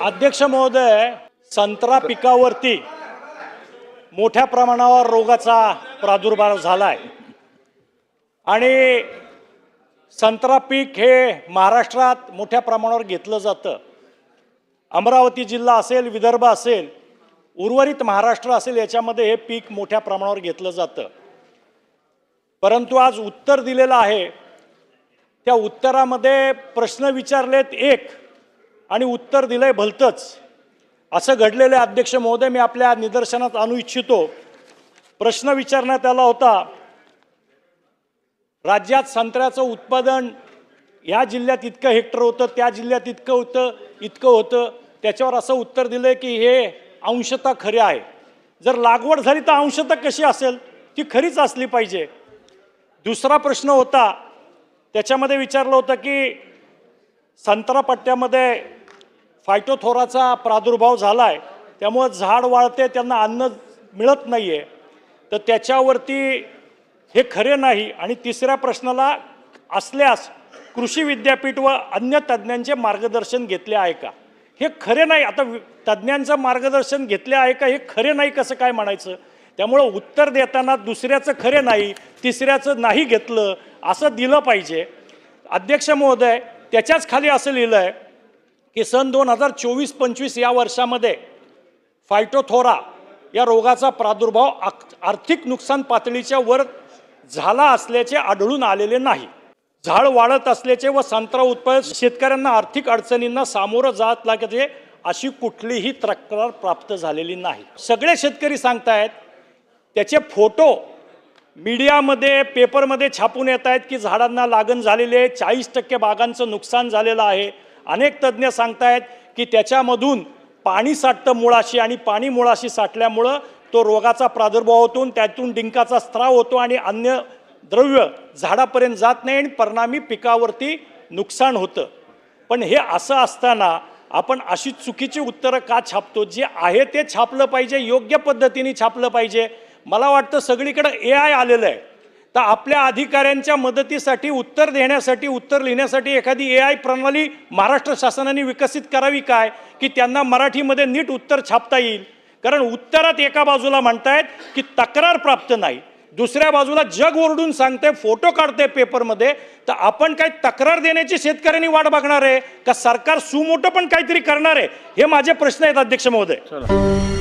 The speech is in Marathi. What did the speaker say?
अध्यक्ष महोदय, संत्रा पिकावरती मोठ्या प्रमाणावर रोगाचा प्रादुर्भाव झालाय आणि संत्रा पीक हे महाराष्ट्रात मोठ्या प्रमाणावर घेतलं जातं। अमरावती जिल्हा असेल, विदर्भ असेल, उर्वरित महाराष्ट्र असेल, याच्यामध्ये हे पीक मोठ्या प्रमाणावर घेतलं जातं। परंतु आज उत्तर दिलेलं आहे, त्या उत्तरामध्ये प्रश्न विचारलेत एक आणि उत्तर दिलंय भलतंच। असं घडलेलं आहे अध्यक्ष महोदय, मी आपल्या निदर्शनात आणू इच्छितो। प्रश्न विचारण्यात आला होता, राज्यात संत्र्याचं उत्पादन या जिल्ह्यात इतकं हेक्टर होतं, त्या जिल्ह्यात इतकं होतं। त्याच्यावर असं उत्तर दिलंय की हे अंशतः खरे आहे। जर लागवड झाली तर अंशतः कशी असेल, ती खरीच असली पाहिजे। दुसरा प्रश्न होता, त्याच्यामध्ये विचारलं होतं की संत्रा पट्ट्यामध्ये फायटोथोराचा प्रादुर्भाव झालाय, त्यामुळे झाड वाळते, त्यांना अन्न मिळत नाहीये, तर त्याच्यावरती हे खरे नाही। आणि तिसऱ्या प्रश्नाला असल्यास कृषी विद्यापीठ व अन्य तज्ज्ञांचे मार्गदर्शन घेतले आहे का, हे खरे नाही। आता तज्ज्ञांचं मार्गदर्शन घेतले आहे का, हे खरे नाही कसं काय म्हणायचं? त्यामुळे उत्तर देताना दुसऱ्याचं खरे नाही, तिसऱ्याचं नाही घेतलं असं दिलं पाहिजे। अध्यक्ष महोदय, त्याच्याच खाली असं लिहिलं आहे की सन 2024-25 या वर्षामध्ये फायटोथोरा या रोगाचा प्रादुर्भाव आर्थिक नुकसान पातळीच्या वर झाला असल्याचे आढळून आलेले नाही। झाड वाढत असल्याचे व संत्रा उत्पादक शेतकऱ्यांना आर्थिक अडचणींना सामोरं जात लागते अशी कुठलीही तक्रार प्राप्त झालेली नाही। सगळे शेतकरी सांगतायत, त्याचे फोटो मीडियामध्ये पेपरमध्ये छापून येत आहेत की झाडांना लागण झालेली आहे, 40% बागांचं नुकसान झालेलं आहे। अनेक तज्ज्ञ सांगतायत की त्याच्यामधून पाणी साठतं मुळाशी आणि पाणी मुळाशी साठल्यामुळं तो रोगाचा प्रादुर्भाव होतो, त्यातून डिंकाचा स्त्राव होतो आणि अन्य द्रव्य झाडापर्यंत जात नाही आणि परिणामी पिकावरती नुकसान होतं। पण हे असं असताना आपण अशी चुकीची उत्तरं का छापतो? जे आहे ते छापलं पाहिजे, योग्य पद्धतीने छापलं पाहिजे। मला वाटतं सगळीकडे AI आलेलं आहे, तर आपल्या अधिकाऱ्यांच्या मदतीसाठी उत्तर देण्यासाठी, उत्तर लिहिण्यासाठी एखादी AI प्रणाली महाराष्ट्र शासनाने विकसित करावी काय, की त्यांना मराठीमध्ये नीट उत्तर छापता येईल। कारण उत्तरात एका बाजूला म्हणतायत की तक्रार प्राप्त नाही, दुसऱ्या बाजूला जग ओरडून सांगते, फोटो काढते पेपरमध्ये, तर आपण काय तक्रार देण्याची शेतकऱ्यांनी वाट बघणार आहे का सरकार सुमोटो पण काहीतरी करणार आहे? हे माझे प्रश्न आहेत अध्यक्ष महोदय।